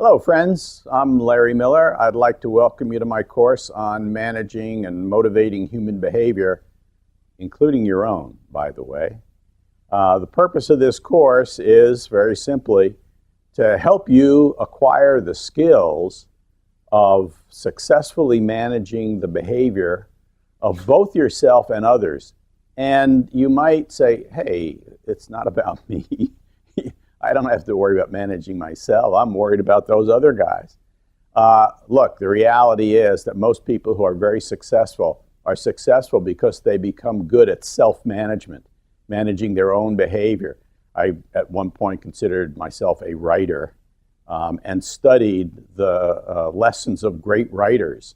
Hello, friends. I'm Larry Miller. I'd like to welcome you to my course on managing and motivating human behavior, including your own, by the way. The purpose of this course is, very simply, to help you acquire the skills of successfully managing the behavior of both yourself and others. And you might say, hey, it's not about me. I don't have to worry about managing myself. I'm worried about those other guys. Look, the reality is that most people who are very successful are successful because they become good at self-management, managing their own behavior. I, at one point, considered myself a writer and studied the lessons of great writers.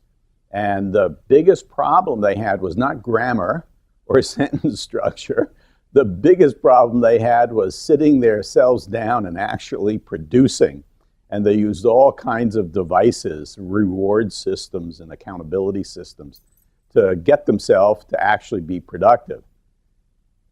And the biggest problem they had was not grammar or sentence structure. The biggest problem they had was sitting themselves down and actually producing. And they used all kinds of devices, reward systems and accountability systems to get themselves to actually be productive.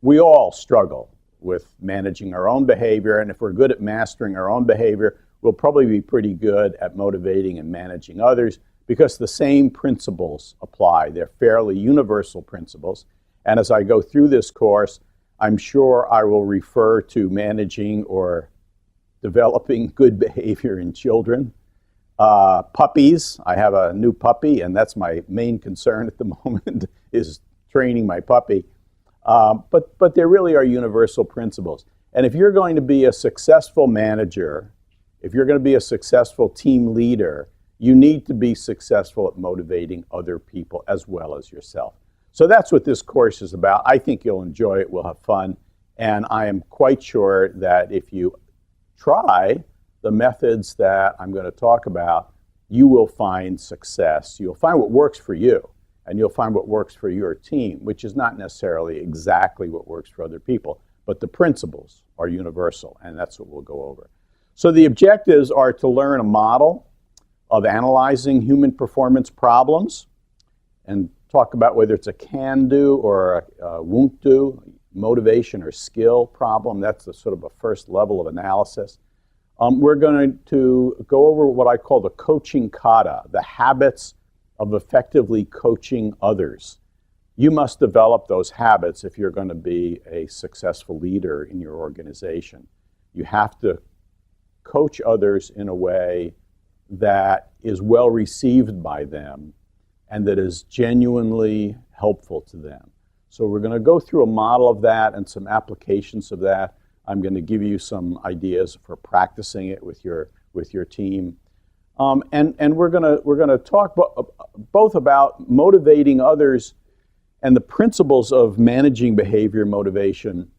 We all struggle with managing our own behavior, and if we're good at mastering our own behavior, we'll probably be pretty good at motivating and managing others because the same principles apply. They're fairly universal principles. And as I go through this course, I'm sure I will refer to managing or developing good behavior in children. Puppies, I have a new puppy, and that's my main concern at the moment, is training my puppy. But there really are universal principles. And if you're going to be a successful manager, if you're going to be a successful team leader, you need to be successful at motivating other people as well as yourself. So that's what this course is about. I think you'll enjoy it, we'll have fun, and I am quite sure that if you try the methods that I'm going to talk about, you will find success. You'll find what works for you, and you'll find what works for your team, which is not necessarily exactly what works for other people, but the principles are universal, and that's what we'll go over. So the objectives are to learn a model of analyzing human performance problems and talk about whether it's a can-do or a won't-do, motivation or skill problem. That's a sort of a first level of analysis. We're going to go over what I call the coaching kata, the habits of effectively coaching others. You must develop those habits if you're going to be a successful leader in your organization. You have to coach others in a way that is well received by them and that is genuinely helpful to them. So we're going to go through a model of that and some applications of that. I'm going to give you some ideas for practicing it with your team. And we're going to talk both about motivating others and the principles of managing behavior motivation,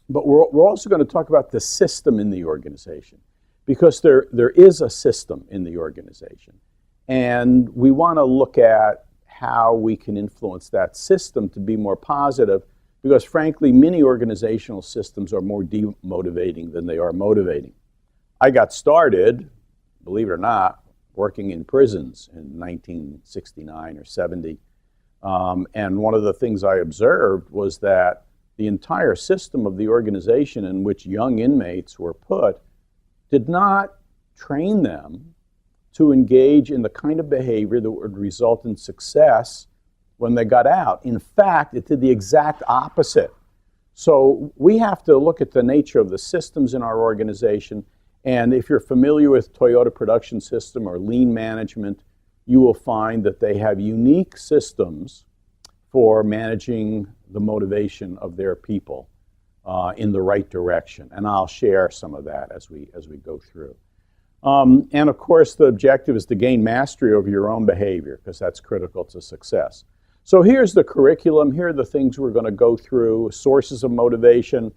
but we're also going to talk about the system in the organization, because there is a system in the organization. And we want to look at how we can influence that system to be more positive, because frankly, many organizational systems are more demotivating than they are motivating. I got started, believe it or not, working in prisons in 1969 or 70. And one of the things I observed was that the entire system of the organization in which young inmates were put did not train them to engage in the kind of behavior that would result in success when they got out. In fact, it did the exact opposite. So we have to look at the nature of the systems in our organization, and if you're familiar with Toyota Production System or lean management, you will find that they have unique systems for managing the motivation of their people in the right direction. And I'll share some of that as we go through. And of course, the objective is to gain mastery over your own behavior, because that's critical to success. So here's the curriculum. Here are the things we're going to go through. Sources of motivation.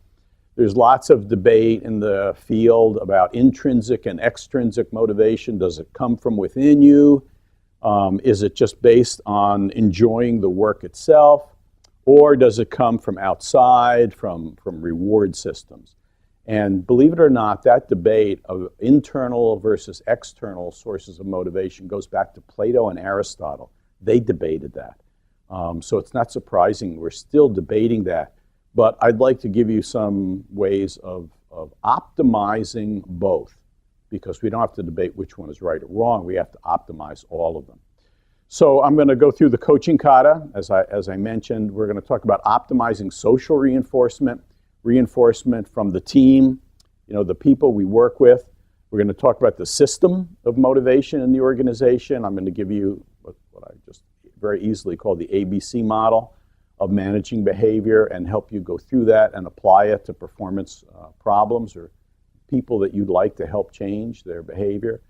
There's lots of debate in the field about intrinsic and extrinsic motivation. Does it come from within you? Is it just based on enjoying the work itself? Or does it come from outside, from reward systems? And believe it or not, that debate of internal versus external sources of motivation goes back to Plato and Aristotle. They debated that. So it's not surprising we're still debating that. But I'd like to give you some ways of optimizing both, because we don't have to debate which one is right or wrong. We have to optimize all of them. So I'm going to go through the coaching kata. As I mentioned, we're going to talk about optimizing social reinforcement, reinforcement from the team, the people we work with. We're going to talk about the system of motivation in the organization. I'm going to give you what I just very easily call the ABC model of managing behavior and help you go through that and apply it to performance problems or people that you'd like to help change their behavior.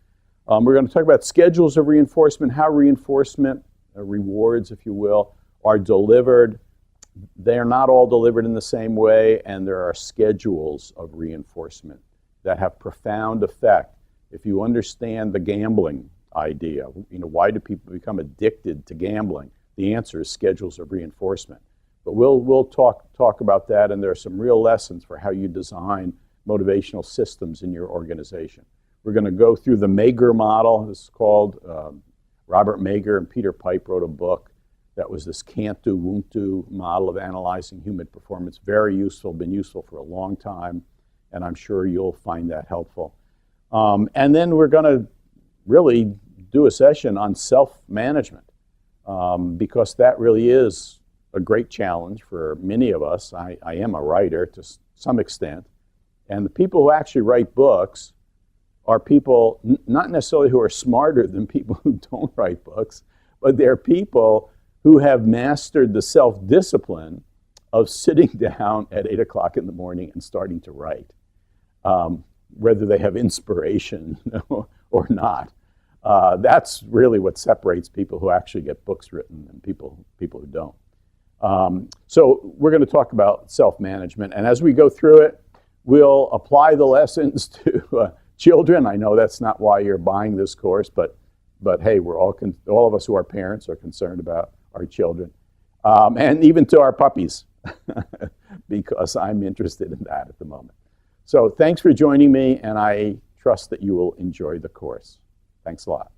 We're going to talk about schedules of reinforcement, how reinforcement, rewards, if you will, are delivered. They are not all delivered in the same way, and there are schedules of reinforcement that have profound effect. If you understand the gambling idea, why do people become addicted to gambling? The answer is schedules of reinforcement. But we'll talk about that, and there are some real lessons for how you design motivational systems in your organization. We're going to go through the Mager model. This is called, Robert Mager and Peter Pipe wrote a book that was this can't do, won't do model of analyzing human performance. Very useful, been useful for a long time, and I'm sure you'll find that helpful. And then we're going to really do a session on self-management, because that really is a great challenge for many of us. I am a writer to some extent, and the people who actually write books are people not necessarily who are smarter than people who don't write books, but they're people who have mastered the self-discipline of sitting down at 8 o'clock in the morning and starting to write, whether they have inspiration or not. That's really what separates people who actually get books written and people who don't. So we're going to talk about self-management, and as we go through it, we'll apply the lessons to children. I know that's not why you're buying this course, but hey, we're all of us who are parents are concerned about our children, and even to our puppies, because I'm interested in that at the moment. So thanks for joining me, and I trust that you will enjoy the course. Thanks a lot.